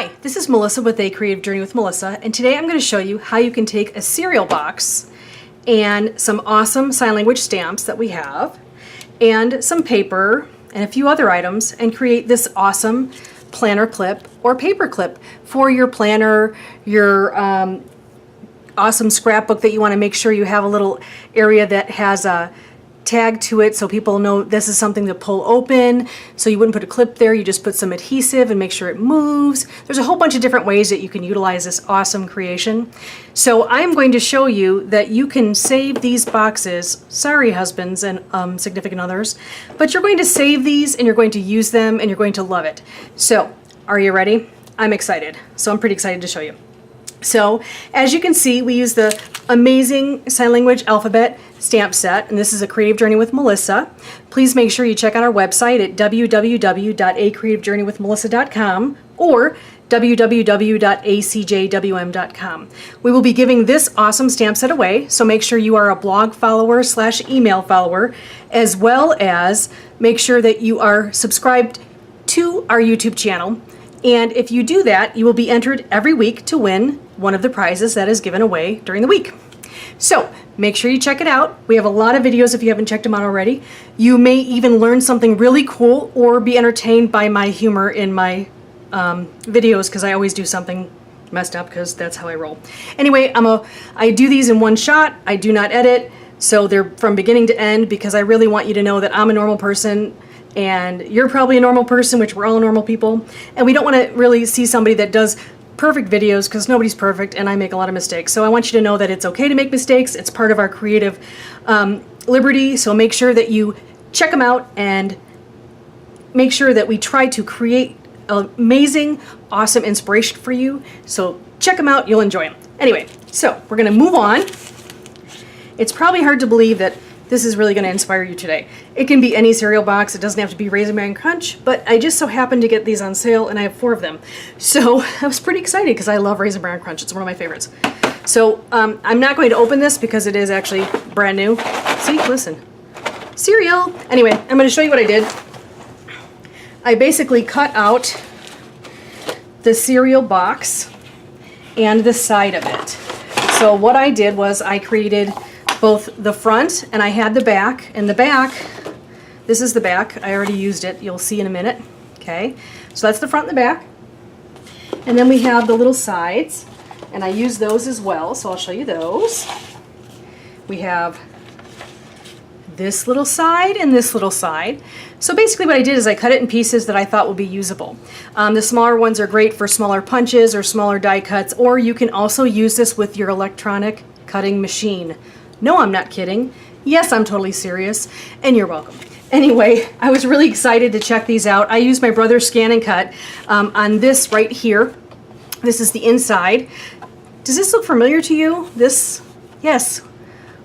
Hi, this is Melissa with A Creative Journey with Melissa, and today I'm going to show you how you can take a cereal box and some awesome sign language stamps that we have, and some paper and a few other items, and create this awesome planner clip or paper clip for your planner, your awesome scrapbook that you want to make sure you have a little area that has a tag to it so people know this is something to pull open. So you wouldn't put a clip there, you just put some adhesive and make sure it moves. There's a whole bunch of different ways that you can utilize this awesome creation. So I'm going to show you that you can save these boxes, sorry husbands and significant others, but you're going to save these and you're going to use them and you're going to love it. So are you ready? I'm excited. So I'm pretty excited to show you. So as you can see, we use the amazing sign language alphabet stamp set, and this is A Creative Journey with Melissa. Please make sure you check out our website at www.acreativejourneywithmelissa.com or www.acjwm.com. We will be giving this awesome stamp set away, so make sure you are a blog follower / email follower, as well as make sure that you are subscribed to our YouTube channel. And if you do that, you will be entered every week to win one of the prizes that is given away during the week. So make sure you check it out. We have a lot of videos if you haven't checked them out already. You may even learn something really cool or be entertained by my humor in my videos, because I always do something messed up because that's how I roll. Anyway, I do these in one shot. I do not edit, so they're from beginning to end because I really want you to know that I'm a normal person and you're probably a normal person, which we're all normal people, and we don't want to really see somebody that does perfect videos because nobody's perfect and I make a lot of mistakes. So I want you to know that it's okay to make mistakes. It's part of our creative liberty. So make sure that you check them out and make sure that we try to create amazing, awesome inspiration for you. So check them out. You'll enjoy them. Anyway, so we're going to move on. It's probably hard to believe that this is really going to inspire you today. It can be any cereal box. It doesn't have to be Raisin Bran Crunch, but I just so happened to get these on sale and I have 4 of them. So I was pretty excited because I love Raisin Bran Crunch. It's one of my favorites. So I'm not going to open this because it is actually brand new. See, listen, cereal. Anyway, I'm going to show you what I did. I basically cut out the cereal box and the side of it. So what I did was I created both the front and I had the back, and the back, this is the back. I already used it. You'll see in a minute. Okay, so that's the front and the back. And then we have the little sides, and I use those as well, so I'll show you those. We have this little side and this little side. So basically what I did is I cut it in pieces that I thought would be usable. The smaller ones are great for smaller punches or smaller die cuts, or you can also use this with your electronic cutting machine. No, I'm not kidding. Yes, I'm totally serious, and you're welcome. Anyway, I was really excited to check these out. I used my brother's Scan and Cut on this right here. This is the inside. Does this look familiar to you? This, yes,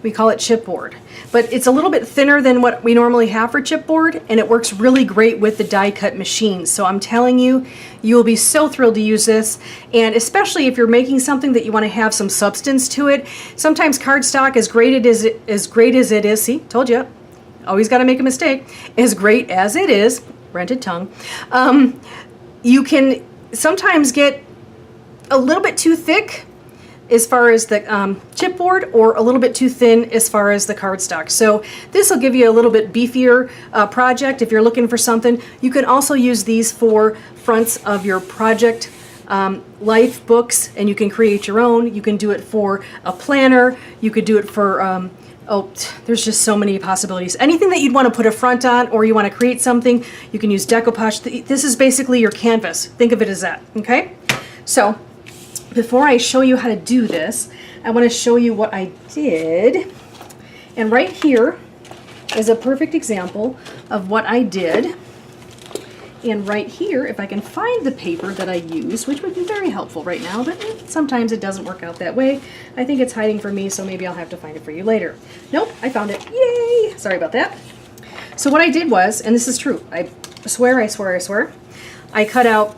we call it chipboard. But it's a little bit thinner than what we normally have for chipboard, and it works really great with the die cut machine. So I'm telling you, you will be so thrilled to use this, and especially if you're making something that you want to have some substance to it. Sometimes cardstock, as great as it is, see, told you, always got to make a mistake, as great as it is, rented tongue, you can sometimes get a little bit too thick as far as the chipboard, or a little bit too thin as far as the cardstock. So this will give you a little bit beefier project if you're looking for something. You can also use these for fronts of your project life books, and you can create your own. You can do it for a planner. You could do it for, oh, there's just so many possibilities. Anything that you'd want to put a front on, or you want to create something, you can use decoupage. This is basically your canvas. Think of it as that, okay? So before I show you how to do this, I want to show you what I did. And right here is a perfect example of what I did. And right here, if I can find the paper that I used, which would be very helpful right now, but sometimes it doesn't work out that way. I think it's hiding from me, so maybe I'll have to find it for you later. Nope, I found it. Yay! Sorry about that. So what I did was, and this is true, I swear, I cut out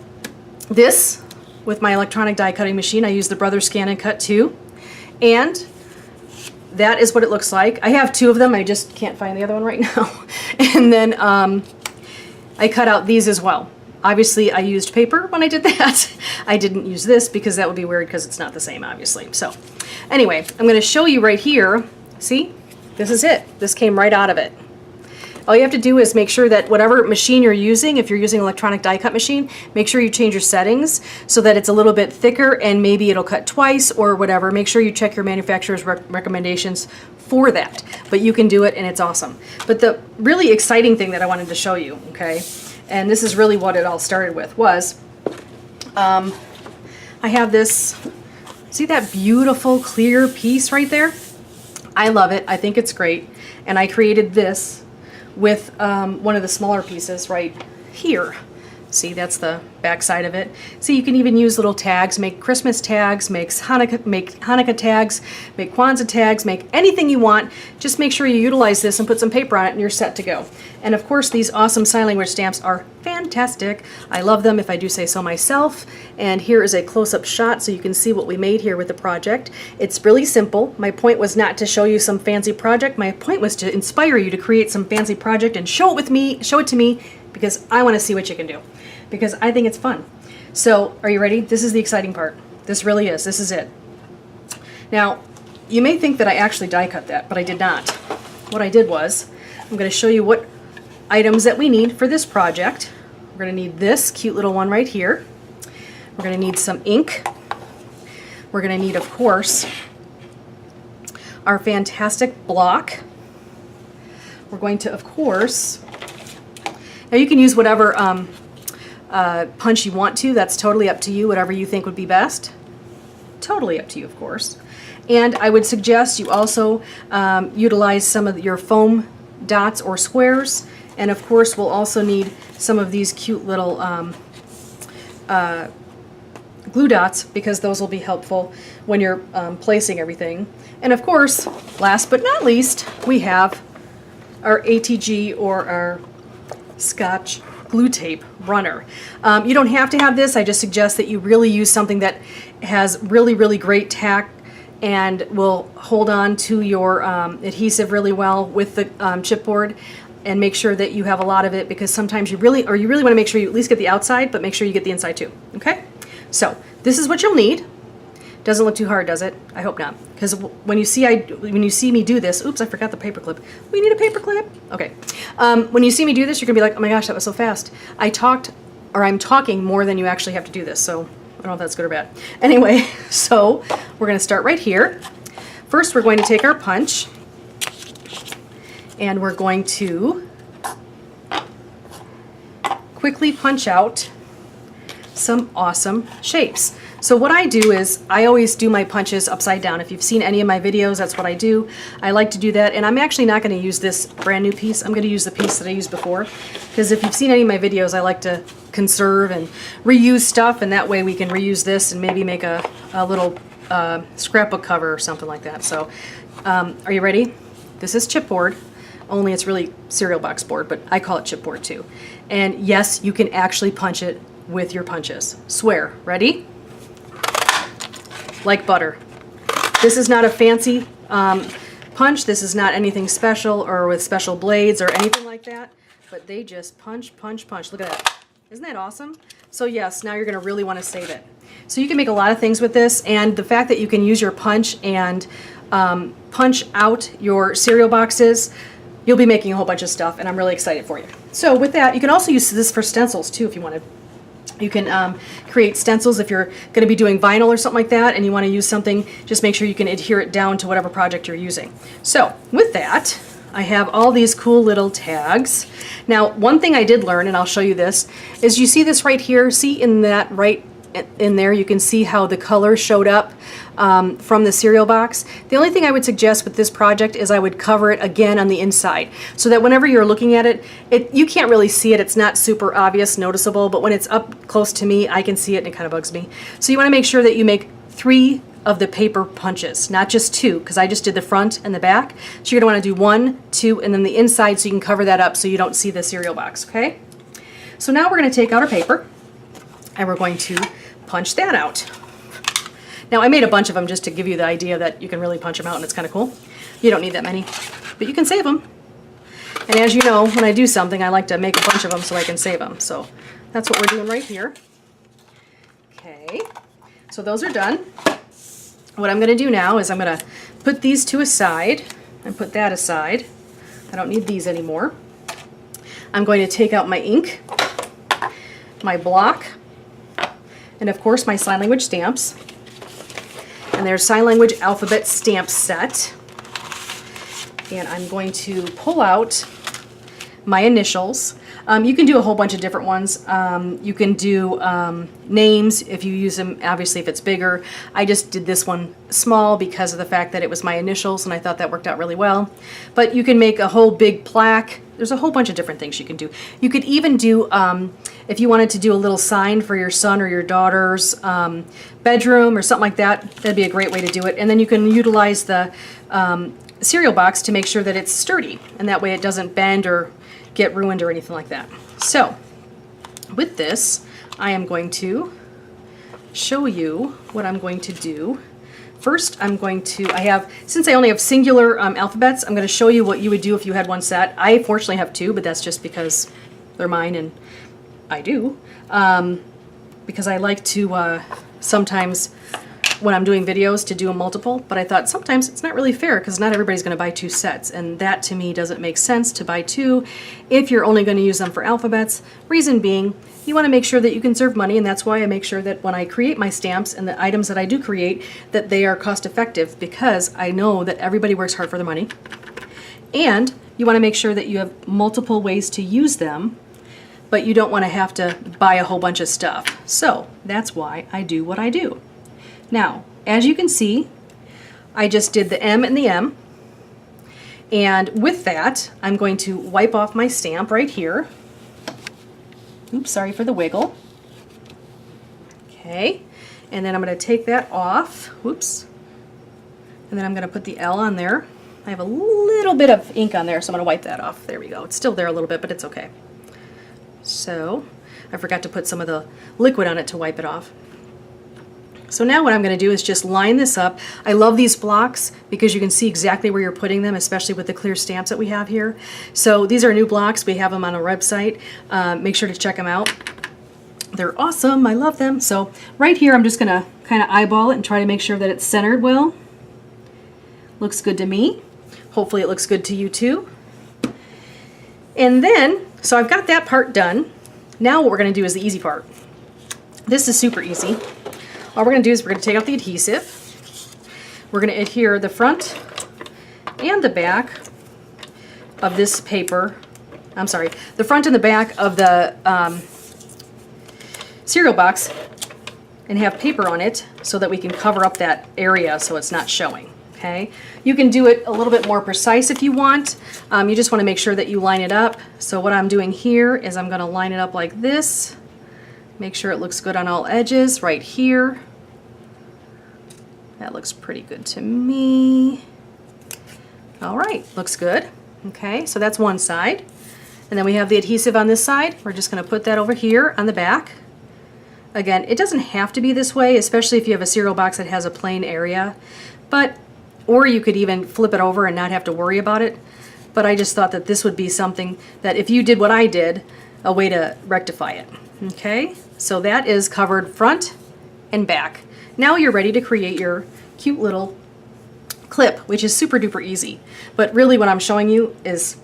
this with my electronic die cutting machine. I use the Brother Scan and Cut 2, and that is what it looks like. I have 2 of them. I just can't find the other one right now. And then I cut out these as well. Obviously, I used paper when I did that. I didn't use this because that would be weird because it's not the same, obviously. So anyway, I'm going to show you right here. See, this is it. This came right out of it. All you have to do is make sure that whatever machine you're using, if you're using an electronic die cut machine, make sure you change your settings so that it's a little bit thicker and maybe it'll cut twice or whatever. Make sure you check your manufacturer's recommendations for that. But you can do it and it's awesome. But the really exciting thing that I wanted to show you, okay, and this is really what it all started with, was I have this, see that beautiful clear piece right there? I love it. I think it's great. And I created this with one of the smaller pieces right here. See, that's the back side of it. See, you can even use little tags, make Christmas tags, make Hanukkah tags, make Kwanzaa tags, make anything you want. Just make sure you utilize this and put some paper on it and you're set to go. And of course, these awesome sign language stamps are fantastic. I love them if I do say so myself. And here is a close-up shot so you can see what we made here with the project. It's really simple. My point was not to show you some fancy project. My point was to inspire you to create some fancy project and show it to me because I want to see what you can do. Because I think it's fun. So, are you ready? This is the exciting part. This really is. This is it. Now, you may think that I actually die cut that, but I did not. What I did was, I'm going to show you what items that we need for this project. We're going to need this cute little one right here. We're going to need some ink. We're going to need, of course, our fantastic block. We're going to, of course, now you can use whatever punch you want to. That's totally up to you, whatever you think would be best. Totally up to you, of course. And I would suggest you also utilize some of your foam dots or squares. And of course, we'll also need some of these cute little glue dots because those will be helpful when you're placing everything. And of course, last but not least, we have our ATG or our Scotch glue tape runner. You don't have to have this. I just suggest that you really use something that has really, really great tack and will hold on to your adhesive really well with the chipboard, and make sure that you have a lot of it because sometimes you really want to make sure you at least get the outside, but make sure you get the inside too. Okay? So this is what you'll need. Doesn't look too hard, does it? I hope not. Because when you see me do this, oops, I forgot the paper clip. We need a paper clip. Okay. When you see me do this, you're gonna be like, oh my gosh, that was so fast. I'm talking more than you actually have to do this. So I don't know if that's good or bad. Anyway, so we're gonna start right here. First, we're going to take our punch and we're going to quickly punch out some awesome shapes. So what I do is I always do my punches upside down. If you've seen any of my videos, that's what I do. I like to do that, and I'm actually not going to use this brand new piece. I'm going to use the piece that I used before, because if you've seen any of my videos, I like to conserve and reuse stuff, and that way we can reuse this and maybe make a little scrapbook cover or something like that. So are you ready? This is chipboard, only it's really cereal box board, but I call it chipboard too. And yes, you can actually punch it with your punches. Swear. Ready? Like butter. This is not a fancy punch. This is not anything special or with special blades or anything like that, but they just punch, punch, punch. Look at that. Isn't that awesome? So yes, now you're going to really want to save it. So you can make a lot of things with this, and the fact that you can use your punch and punch out your cereal boxes, you'll be making a whole bunch of stuff, and I'm really excited for you. So with that, you can also use this for stencils too if you wanted. You can create stencils if you're going to be doing vinyl or something like that and you want to use something, just make sure you can adhere it down to whatever project you're using. So with that, I have all these cool little tags. Now, one thing I did learn, and I'll show you this, is you see this right here, see in that right in there, you can see how the color showed up from the cereal box. The only thing I would suggest with this project is I would cover it again on the inside so that whenever you're looking at it, you can't really see it. It's not super obvious, noticeable, but when it's up close to me, I can see it and it kind of bugs me. So you want to make sure that you make 3 of the paper punches, not just 2, because I just did the front and the back. So you're going to want to do 1, 2, and then the inside so you can cover that up so you don't see the cereal box, okay? So now we're going to take out our paper and we're going to punch that out. Now I made a bunch of them just to give you the idea that you can really punch them out and it's kind of cool. You don't need that many, but you can save them. And as you know, when I do something, I like to make a bunch of them so I can save them. So that's what we're doing right here. Okay, so those are done. What I'm going to do now is I'm going to put these two aside and put that aside. I don't need these anymore. I'm going to take out my ink, my block, and of course my sign language stamps. And there's sign language alphabet stamp set. And I'm going to pull out my initials. You can do a whole bunch of different ones. You can do names if you use them, obviously if it's bigger. I just did this one small because of the fact that it was my initials and I thought that worked out really well. But you can make a whole big plaque. There's a whole bunch of different things you can do. You could even do, if you wanted to do a little sign for your son or your daughter's bedroom or something like that, that'd be a great way to do it. And then you can utilize the cereal box to make sure that it's sturdy, and that way it doesn't bend or get ruined or anything like that. So with this, I am going to show you what I'm going to do. First, I'm going to, since I only have singular alphabets, I'm going to show you what you would do if you had one set. I fortunately have two, but that's just because they're mine and I do. Because I like to sometimes, when I'm doing videos, to do a multiple, but I thought sometimes it's not really fair because not everybody's going to buy two sets, and that to me doesn't make sense to buy two if you're only going to use them for alphabets. Reason being, you want to make sure that you conserve money, and that's why I make sure that when I create my stamps and the items that I do create, that they are cost effective, because I know that everybody works hard for their money, and you want to make sure that you have multiple ways to use them, but you don't want to have to buy a whole bunch of stuff. So that's why I do what I do. Now, as you can see, I just did the M and the M, and with that, I'm going to wipe off my stamp right here. Oops, sorry for the wiggle. Okay, and then I'm going to take that off. Whoops. And then I'm going to put the L on there. I have a little bit of ink on there, so I'm going to wipe that off. There we go. It's still there a little bit, but it's okay. So, I forgot to put some of the liquid on it to wipe it off. So now what I'm going to do is just line this up. I love these blocks because you can see exactly where you're putting them, especially with the clear stamps that we have here. So these are new blocks. We have them on our website. Make sure to check them out. They're awesome. I love them. So right here, I'm just going to kind of eyeball it and try to make sure that it's centered well. Looks good to me. Hopefully it looks good to you too. And then, so I've got that part done. Now what we're going to do is the easy part. This is super easy. All we're going to do is we're going to take out the adhesive. We're going to adhere the front and the back of this paper. I'm sorry, the front and the back of the cereal box, and have paper on it so that we can cover up that area so it's not showing. Okay, you can do it a little bit more precise if you want. You just want to make sure that you line it up. So what I'm doing here is I'm going to line it up like this. Make sure it looks good on all edges right here. That looks pretty good to me. All right, looks good. Okay, so that's one side. And then we have the adhesive on this side. We're just going to put that over here on the back. Again, it doesn't have to be this way, especially if you have a cereal box that has a plain area. Or you could even flip it over and not have to worry about it. But I just thought that this would be something that if you did what I did, a way to rectify it. Okay, so that is covered front and back. Now you're ready to create your cute little clip, which is super duper easy. But really what I'm showing you is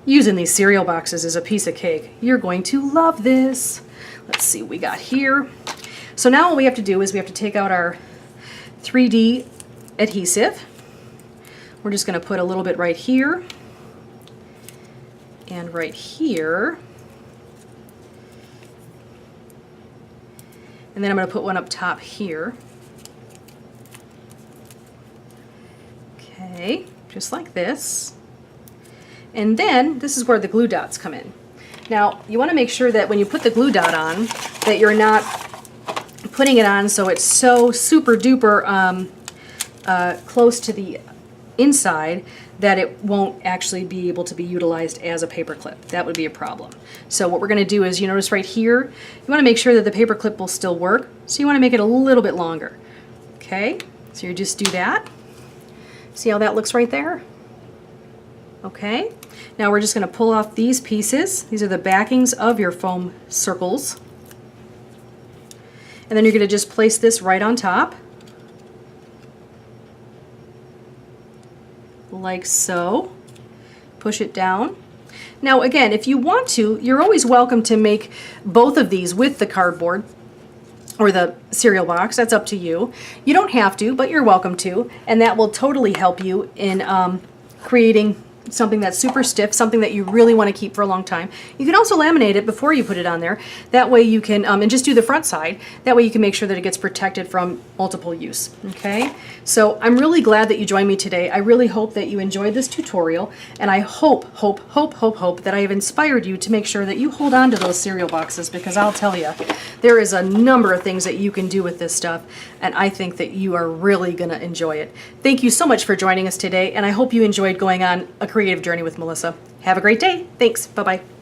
using these cereal boxes is a piece of cake. You're going to love this. Let's see what we got here. So now what we have to do is we have to take out our 3D adhesive. We're just going to put a little bit right here and right here. And then I'm going to put one up top here. Okay, just like this. And then this is where the glue dots come in. Now, you want to make sure that when you put the glue dot on, that you're not putting it on so it's so super duper close to the inside that it won't actually be able to be utilized as a paper clip. That would be a problem. So what we're going to do is, you notice right here, you want to make sure that the paper clip will still work, so you want to make it a little bit longer. Okay, so you just do that. See how that looks right there? Okay, now we're just going to pull off these pieces. These are the backings of your foam circles. And then you're going to just place this right on top, like so. Push it down. Now again, if you want to, you're always welcome to make both of these with the cardboard or the cereal box. That's up to you. You don't have to, but you're welcome to, and that will totally help you in creating something that's super stiff, something that you really want to keep for a long time. You can also laminate it before you put it on there. That way you can, and just do the front side. That way you can make sure that it gets protected from multiple use. Okay, so I'm really glad that you joined me today. I really hope that you enjoyed this tutorial, and I hope that I have inspired you to make sure that you hold on to those cereal boxes, because I'll tell you, there is a number of things that you can do with this stuff, and I think that you are really going to enjoy it. Thank you so much for joining us today, and I hope you enjoyed going on a creative journey with Melissa. Have a great day. Thanks. Bye-bye.